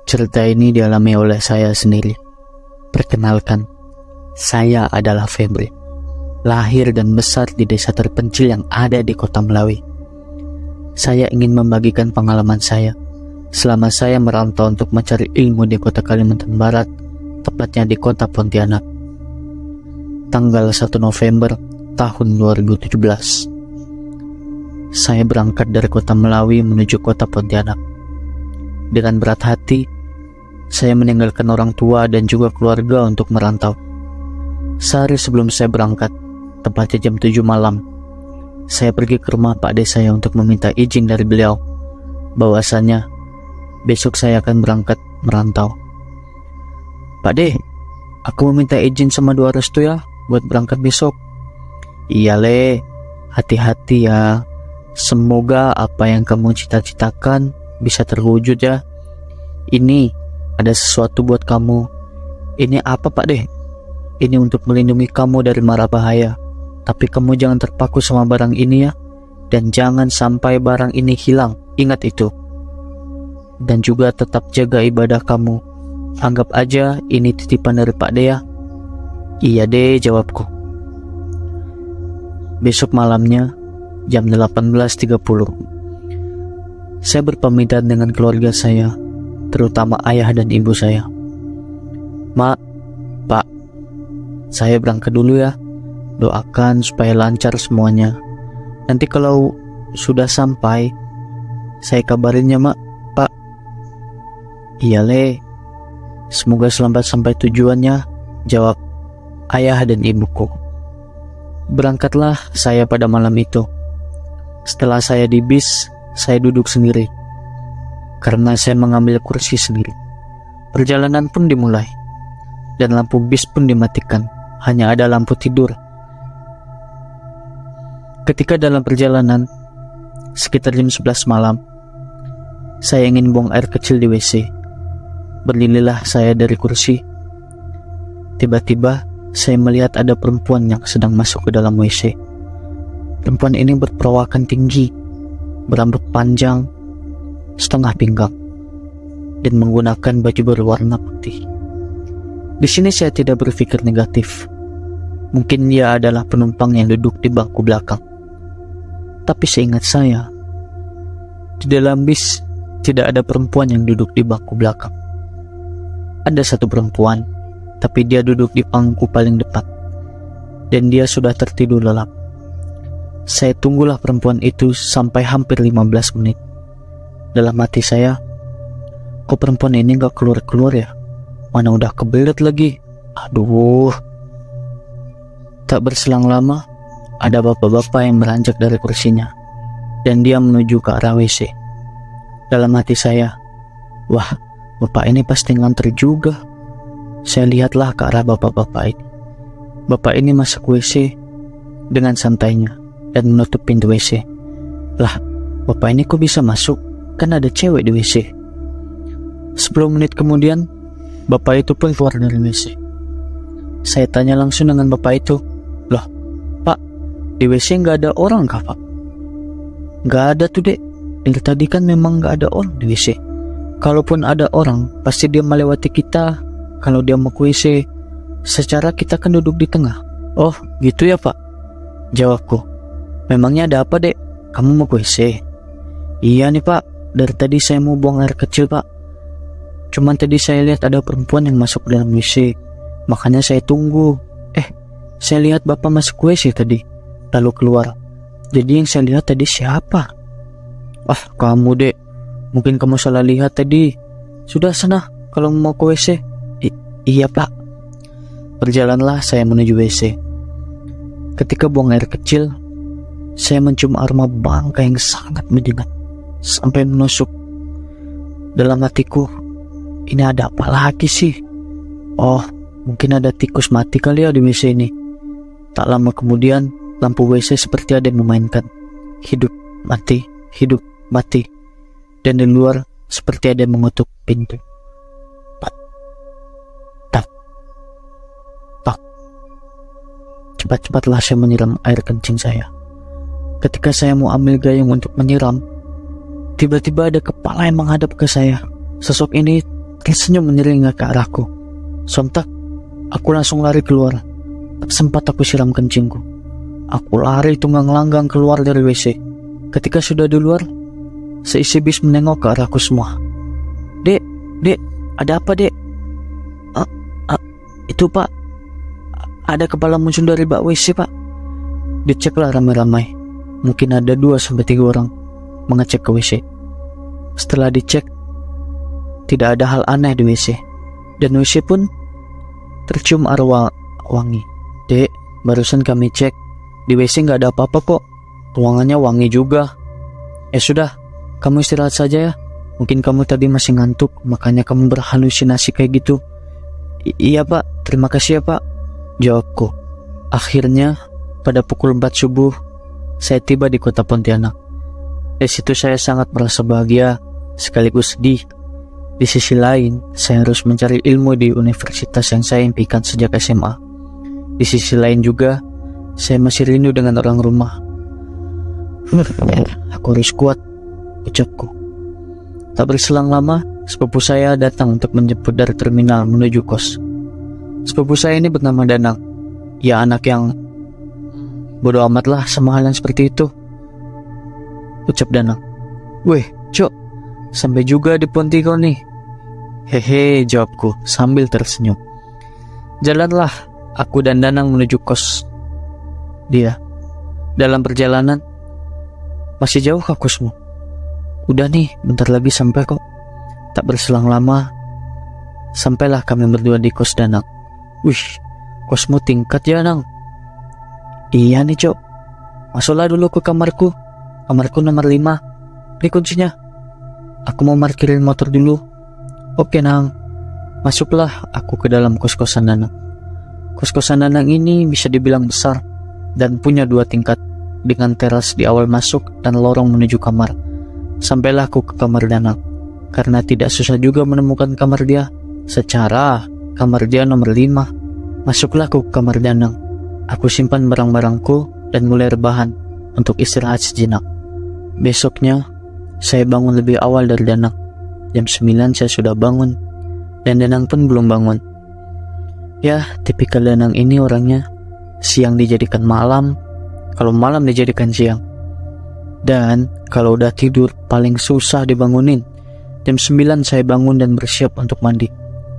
Cerita ini dialami oleh saya sendiri. Perkenalkan, saya adalah Febri. Lahir dan besar di desa terpencil yang ada di kota Melawi. Saya ingin membagikan pengalaman saya selama saya merantau untuk mencari ilmu di kota Kalimantan Barat, tepatnya di kota Pontianak. Tanggal 1 November tahun 2017. Saya berangkat dari kota Melawi menuju kota Pontianak. Dengan berat hati, saya meninggalkan orang tua dan juga keluarga untuk merantau. Sehari sebelum saya berangkat, tepatnya jam 7 malam, saya pergi ke rumah Pak De saya untuk meminta izin dari beliau bahwasanya besok saya akan berangkat merantau. Pak De, aku meminta izin sama dua restu ya buat berangkat besok. Iya Le, hati-hati ya. Semoga apa yang kamu cita-citakan bisa terwujud ya. Ini ada sesuatu buat kamu. Ini apa Pak De? Ini untuk melindungi kamu dari mara bahaya. Tapi kamu jangan terpaku sama barang ini ya. Dan jangan sampai barang ini hilang. Ingat itu. Dan juga tetap jaga ibadah kamu. Anggap aja ini titipan dari Pak De ya. Iya deh, jawabku. Besok malamnya jam 18.30 saya berpamitan dengan keluarga saya, terutama ayah dan ibu saya. Mak, Pak, saya berangkat dulu ya. Doakan supaya lancar semuanya. Nanti kalau sudah sampai, saya kabarin ya Mak, Pak. Iya Le, semoga selamat sampai tujuannya, jawab ayah dan ibuku. Berangkatlah saya pada malam itu. Setelah saya di bis, saya duduk sendiri karena saya mengambil kursi sendiri. Perjalanan pun dimulai dan lampu bis pun dimatikan. Hanya ada lampu tidur. Ketika dalam perjalanan sekitar jam 11 malam, saya ingin buang air kecil di WC. Berdirilah saya dari kursi. Tiba-tiba saya melihat ada perempuan yang sedang masuk ke dalam WC. Perempuan ini berperawakan tinggi, berambut panjang, setengah pinggang, dan menggunakan baju berwarna putih. Di sini saya tidak berpikir negatif. Mungkin dia adalah penumpang yang duduk di bangku belakang. Tapi seingat saya, di dalam bis tidak ada perempuan yang duduk di bangku belakang. Ada satu perempuan, tapi dia duduk di bangku paling depan, dan dia sudah tertidur lelap. Saya tunggulah perempuan itu sampai hampir 15 menit. Dalam hati saya, kok perempuan ini gak keluar-keluar ya? Mana udah kebelet lagi. Aduh. Tak berselang lama, ada bapak-bapak yang beranjak dari kursinya, dan dia menuju ke arah WC. Dalam hati saya, wah, bapak ini pasti ngantri juga. Saya lihatlah ke arah bapak-bapak ini. Bapak ini masuk WC dengan santainya dan menutup pintu WC. Lah, bapak ini kok bisa masuk? Kan ada cewek di WC. 10 menit kemudian, bapak itu pun keluar dari WC. Saya tanya langsung dengan bapak itu, loh, Pak, di WC nggak ada orang kah Pak? Nggak ada tuh dek. Dari tadi kan memang nggak ada orang di WC. Kalaupun ada orang, pasti dia melewati kita. Kalau dia mau ke WC, secara kita kan duduk di tengah. Oh, gitu ya Pak? Jawabku. Memangnya ada apa dek? Kamu mau ke WC? Iya nih Pak, dari tadi saya mau buang air kecil Pak. Cuman tadi saya lihat ada perempuan yang masuk ke dalam WC, makanya saya tunggu. Saya lihat bapak masuk WC tadi, lalu keluar. Jadi yang saya lihat tadi siapa? Ah, kamu dek, mungkin kamu salah lihat tadi. Sudah sana, kalau mau ke WC. Iya Pak. Berjalanlah saya menuju WC. Ketika buang air kecil, saya mencium aroma bangka yang sangat menyengat sampai menusuk. Dalam hatiku, ini ada apa lagi sih? Oh, mungkin ada tikus mati kali ya di WC ini. Tak lama kemudian, lampu WC seperti ada yang memainkan. Hidup, mati, hidup, mati. Dan di luar seperti ada yang mengutuk pintu. Pat, tak, tak. Cepat-cepatlah saya menyiram air kencing saya. Ketika saya mau ambil gayung untuk menyiram, tiba-tiba ada kepala yang menghadap ke saya. Sosok ini tersenyum menyeringai ke arahku. Sontak, aku langsung lari keluar. Tak sempat aku siram kencingku. Aku lari tunggang langgang keluar dari WC. Ketika sudah di luar, seisi bis menengok ke arahku semua. Dek, ada apa dek? Itu pak, ada kepala muncul dari bak WC pak. Diceklah ramai-ramai. Mungkin ada 2-3 orang mengecek ke WC. Setelah dicek, tidak ada hal aneh di WC. Dan WC pun tercium arwah wangi. Dek, barusan kami cek, di WC nggak ada apa-apa kok. Ruangannya wangi juga. Sudah, kamu istirahat saja ya. Mungkin kamu tadi masih ngantuk, makanya kamu berhalusinasi kayak gitu. Iya pak, terima kasih ya pak, jawabku. Akhirnya, pada pukul 4 subuh, saya tiba di kota Pontianak. Di situ saya sangat merasa bahagia, sekaligus sedih. Di sisi lain, saya harus mencari ilmu di universitas yang saya impikan sejak SMA. Di sisi lain juga, saya masih rindu dengan orang rumah. Aku harus kuat, ucapku. Tak berselang lama, sepupu saya datang untuk menjemput dari terminal menuju kos. Sepupu saya ini bernama Danang. Ya anak yang bodoh amatlah sama hal yang seperti itu, ucap Danang. Weh, Cok, sampai juga di Ponti kau nih. Hehe, jawabku sambil tersenyum. Jalanlah aku dan Danang menuju kos dia. Dalam perjalanan, masih jauh ke kosmu? Udah nih, bentar lagi sampai kok. Tak berselang lama, sampailah kami berdua di kos Danang. Wih, kosmu tingkat ya Nang? Iya nih Cok, masuklah dulu ke kamarku. Kamarku nomor 5. Ini kuncinya. Aku mau parkirin motor dulu. Oke Nang. Masuklah aku ke dalam kos-kosan Danang. Kos-kosan Danang ini bisa dibilang besar dan punya 2 tingkat, dengan teras di awal masuk dan lorong menuju kamar. Sampailah aku ke kamar Danang. Karena tidak susah juga menemukan kamar dia. Secara kamar dia nomor 5. Masuklah aku ke kamar Danang. Aku simpan barang-barangku dan mulai rebahan untuk istirahat sejenak. Besoknya, saya bangun lebih awal dari Danang. Jam 9 saya sudah bangun, dan Danang pun belum bangun. Ya, tipikal Danang ini orangnya, siang dijadikan malam, kalau malam dijadikan siang. Dan kalau udah tidur, paling susah dibangunin. Jam 9 saya bangun dan bersiap untuk mandi.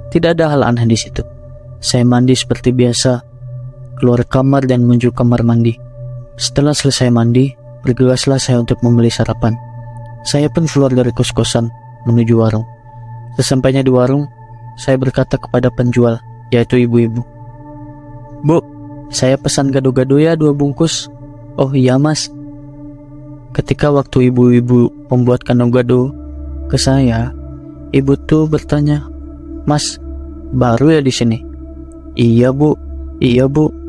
Tidak ada hal aneh di situ. Saya mandi seperti biasa, keluar kamar dan menuju kamar mandi. Setelah selesai mandi, bergegaslah saya untuk membeli sarapan. Saya pun keluar dari kos-kosan menuju warung. Sesampainya di warung, saya berkata kepada penjual, yaitu ibu-ibu. Bu, saya pesan gado-gado ya 2 bungkus. Oh iya mas. Ketika waktu ibu-ibu membuatkan gado ke saya, ibu tuh bertanya, Mas, baru ya di sini? Iya bu,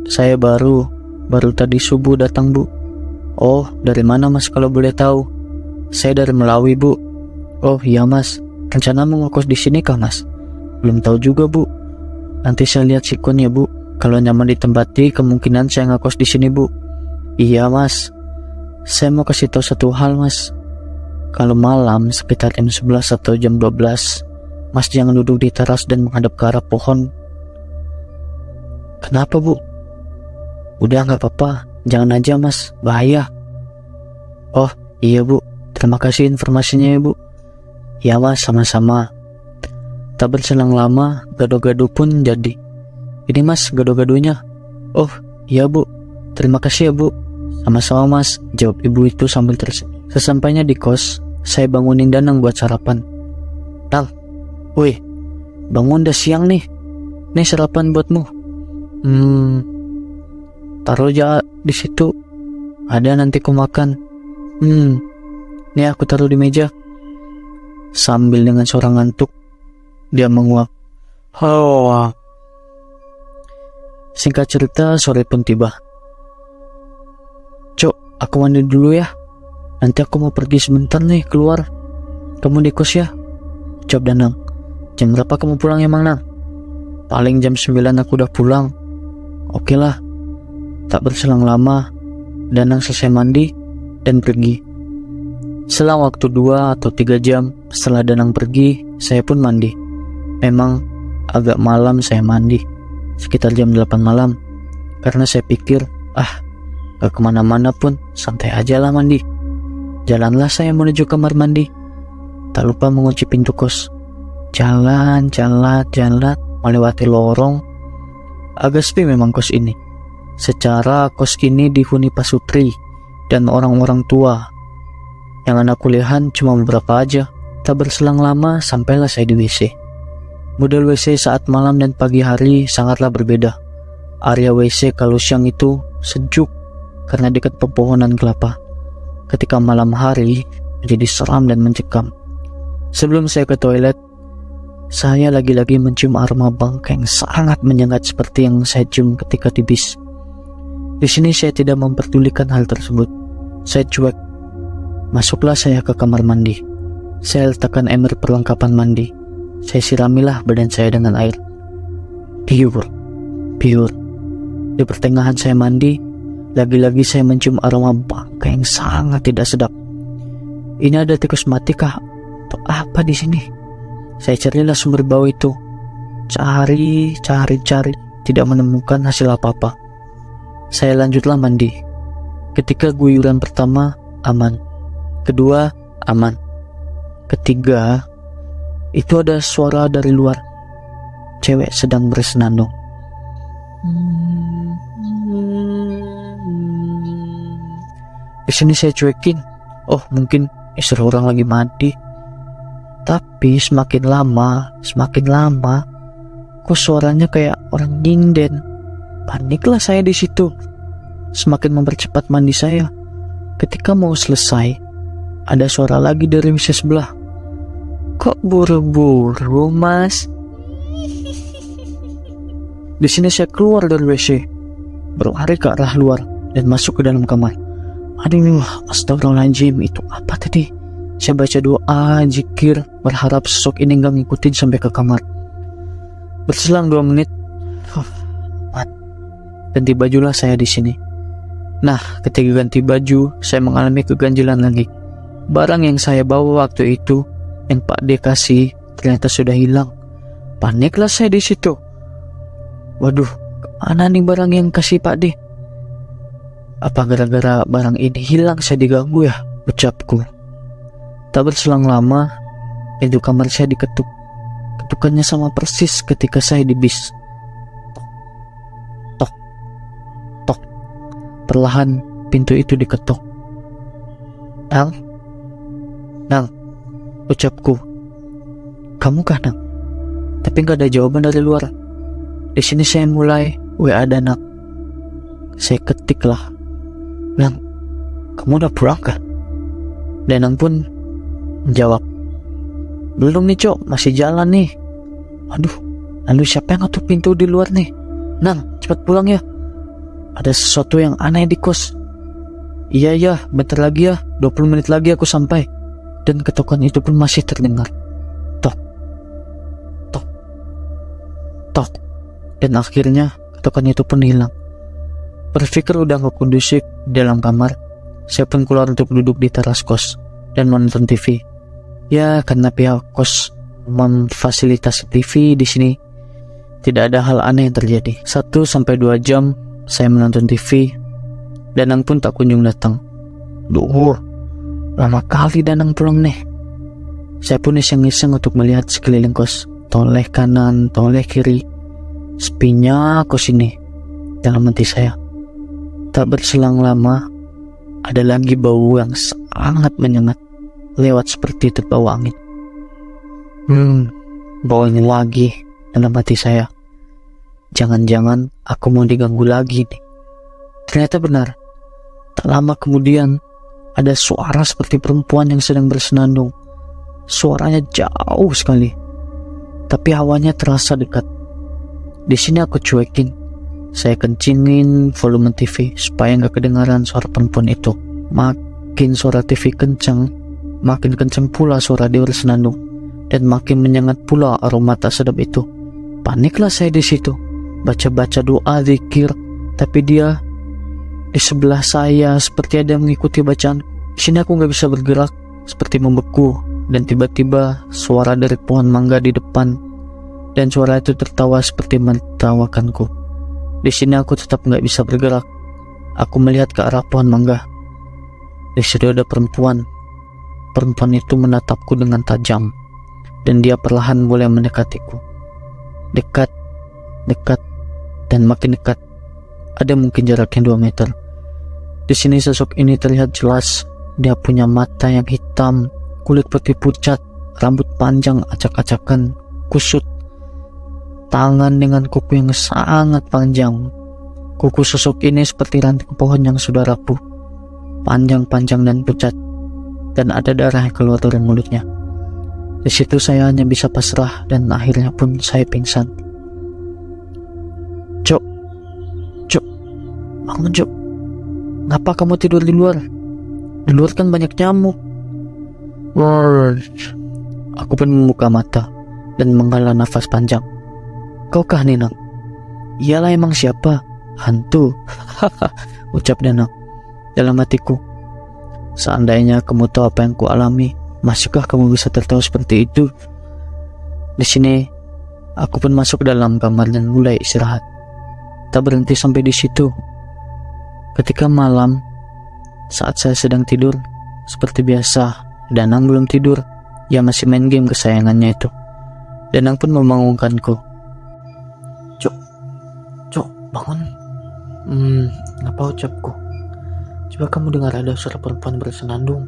saya baru tadi subuh datang bu. Oh, dari mana mas kalau boleh tahu? Saya dari Melawi bu. Oh iya mas, rencana mau ngekos di sini kah mas? Belum tahu juga bu. Nanti saya lihat sikon ya bu. Kalau nyaman ditempati, kemungkinan saya ngekos di sini bu. Iya mas. Saya mau kasih tahu satu hal mas. Kalau malam sekitar jam 11 atau jam 12, mas jangan duduk di teras dan menghadap ke arah pohon. Kenapa bu? Udah gak apa-apa, jangan aja mas, bahaya. Oh iya bu, terima kasih informasinya ya bu. Ya mas, sama-sama. Tak berselang lama, gado-gado pun jadi. Ini mas gado-gadonya. Oh iya bu, terima kasih ya bu. Sama-sama mas, jawab ibu itu sambil tersenyum. Sesampainya di kos, saya bangunin Danang buat sarapan. Tal, woi, bangun udah siang nih. Nih sarapan buatmu. Taruh aja di situ. Ada nanti ku makan. Nih aku taruh di meja. Sambil dengan suara ngantuk, dia menguap. Hawa. Singkat cerita, sore pun tiba. Cok, aku mandi dulu ya. Nanti aku mau pergi sebentar nih keluar. Kamu di kos ya? Ucap Danang. Jam berapa kamu pulang emang Nang? Paling jam 9 aku udah pulang. Oke lah. Tak berselang lama, Danang selesai mandi dan pergi. Selang waktu 2 atau 3 jam setelah Danang pergi, saya pun mandi. Memang agak malam saya mandi, sekitar jam 8 malam, karena saya pikir, gak kemana-mana pun, santai aja lah mandi. Jalanlah saya menuju kamar mandi, tak lupa mengunci pintu kos. Jalan, melewati lorong. Agak sepi memang kos ini. Secara kos ini dihuni pasutri dan orang-orang tua. Yang anak kuliahan cuma beberapa aja. Tak berselang lama sampailah saya di WC. Model WC saat malam dan pagi hari sangatlah berbeda. Area WC kalau siang itu sejuk karena dekat pepohonan kelapa. Ketika malam hari menjadi seram dan mencekam. Sebelum saya ke toilet, saya lagi-lagi mencium aroma bangkai yang sangat menyengat seperti yang saya cium ketika di bis. Di sini saya tidak memperdulikan hal tersebut. Saya cuek. Masuklah saya ke kamar mandi. Saya letakkan ember perlengkapan mandi. Saya siramilah badan saya dengan air. Pure. Di pertengahan saya mandi, lagi-lagi saya mencium aroma bangkai yang sangat tidak sedap. Ini ada tikus mati kah? Atau apa di sini? Saya carilah sumber bau itu. Cari, tidak menemukan hasil apa-apa. Saya lanjutlah mandi. Ketika guyuran pertama, aman. Kedua, aman. Ketiga, itu ada suara dari luar. Cewek sedang bersenandung. Di sini saya cuekin. Oh, mungkin istri orang lagi mandi. Tapi semakin lama, kok suaranya kayak orang nyinden. Paniklah saya di situ. Semakin mempercepat mandi saya. Ketika mau selesai, ada suara lagi dari WC sebelah. Kok buru-buru, Mas? Di sini saya keluar dari WC, berlari ke arah luar dan masuk ke dalam kamar. Aduh, astagfirullahaladzim, itu apa tadi? Saya baca doa, zikir, berharap sosok ini gak ngikutin sampai ke kamar. Berselang 2 menit, ganti bajulah saya di sini. Nah, ketika ganti baju, saya mengalami keganjilan lagi. Barang yang saya bawa waktu itu, yang Pak D kasih, ternyata sudah hilang. Paniklah saya di situ. Waduh, kemana nih barang yang kasih Pak D? Apa gara-gara barang ini hilang saya diganggu ya? Ucapku. Tak berselang lama, pintu kamar saya diketuk. Ketukannya sama persis ketika saya di bis. Tok. Perlahan pintu itu diketuk. Nang, ucapku. Kamu kah, Nang? Tapi gak ada jawaban dari luar. Di sini saya mulai WA Danak. Saya ketiklah, Nang, kamu udah pulang kah? Danang pun menjawab, belum nih Cok, masih jalan nih. Aduh, lalu siapa yang ngetuk pintu di luar nih? Nang, cepat pulang ya. Ada sesuatu yang aneh di kos. Iya, bentar lagi ya, 20 menit lagi aku sampai. Dan ketukan itu pun masih terdengar. Tok. Dan akhirnya ketukan itu pun hilang. Berpikir udah gak kondusif di dalam kamar, saya pun keluar untuk duduk di teras kos dan menonton TV. Ya, karena pihak kos memfasilitasi TV di sini, tidak ada hal aneh yang terjadi. 1-2 jam saya menonton TV. Danang pun tak kunjung datang. Duh, lama kali Danang pulang nih. Saya pun iseng-iseng untuk melihat sekeliling kos, toleh kanan, toleh kiri. Sepinya kos ini dalam hati saya. Tak berselang lama, ada lagi bau yang sangat menyengat lewat seperti terbawa angin. Bau ini lagi dalam hati saya. Jangan-jangan aku mau diganggu lagi nih. Ternyata benar. Tak lama kemudian ada suara seperti perempuan yang sedang bersenandung. Suaranya jauh sekali, tapi hawanya terasa dekat. Di sini aku cuekin. Saya kencingin volume TV supaya nggak kedengaran suara perempuan itu. Makin suara TV kencang, makin kencang pula suara dia bersenandung, dan makin menyengat pula aroma tak sedap itu. Paniklah saya di situ, baca-baca doa, zikir, tapi dia di sebelah saya seperti ada yang mengikuti bacaan. Di sini aku nggak bisa bergerak, seperti membeku, dan tiba-tiba suara dari pohon mangga di depan dan suara itu tertawa seperti menertawakanku. Di sini aku tetap nggak bisa bergerak. Aku melihat ke arah pohon mangga. Di situ ada perempuan. Perempuan itu menatapku dengan tajam, dan dia perlahan mulai mendekatiku. Dekat, dekat, dan makin dekat. Ada mungkin jaraknya 2 meter. Di sini sosok ini terlihat jelas. Dia punya mata yang hitam, kulit putih pucat, rambut panjang acak-acakan, kusut, tangan dengan kuku yang sangat panjang. Kuku sosok ini seperti ranting pohon yang sudah rapuh, panjang-panjang dan pucat, dan ada darah yang keluar dari mulutnya. Di situ saya hanya bisa pasrah, dan akhirnya pun saya pingsan. Cok, bangun Cok. Ngapa kamu tidur di luar? Di luar kan banyak nyamuk. Aku pun membuka mata dan menghela nafas panjang. Kau kah Ninang? Iyalah, emang siapa? Hantu. Ucap Danang dalam hatiku. Seandainya kamu tahu apa yang ku alami, masihkah kamu bisa tertawa seperti itu? Di sini aku pun masuk ke dalam kamar dan mulai istirahat. Tak berhenti sampai di situ. Ketika malam, saat saya sedang tidur, seperti biasa, Danang belum tidur. Ia masih main game kesayangannya itu. Danang pun membangunkanku. Cok, bangun. Apa ucapku? Coba kamu dengar ada suara perempuan bersenandung.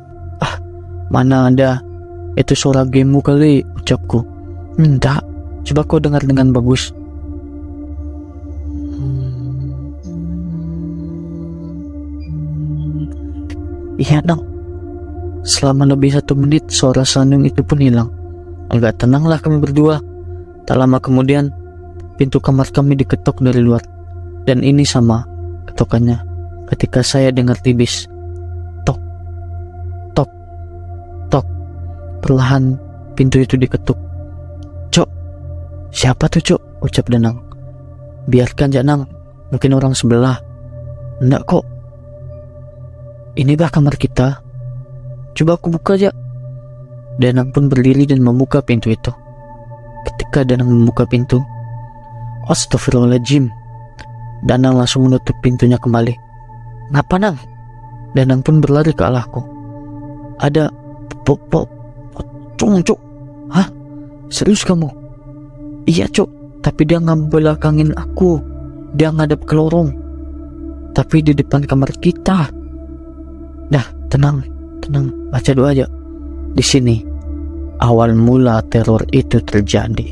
Mana ada. Itu suara gamemu kali, ucapku. Enggak, coba kau dengar dengan bagus. Iya dong. Selama lebih 1 menit suara sandung itu pun hilang. Agak tenanglah kami berdua. Tak lama kemudian pintu kamar kami diketok dari luar. Dan ini sama ketokannya ketika saya dengar tipis. Tok, tok, tok. Perlahan pintu itu diketuk. Cok, siapa tuh Cok? Ucap Danang. Biarkan Janang, mungkin orang sebelah. Enggak kok. Ini bah kamar kita. Coba aku buka aja. Danang pun berdiri dan membuka pintu itu. Ketika Danang membuka pintu, astagfirullahaladzim, Danang langsung menutup pintunya kembali. Ngapa Nang? Danang pun berlari ke arahku. Ada Cuk. Hah? Serius kamu? Iya Cuk, tapi dia ngebelakangin aku. Dia ngadep ke lorong, tapi di depan kamar kita. Dah, tenang, baca doa aja. Di sini awal mula teror itu terjadi.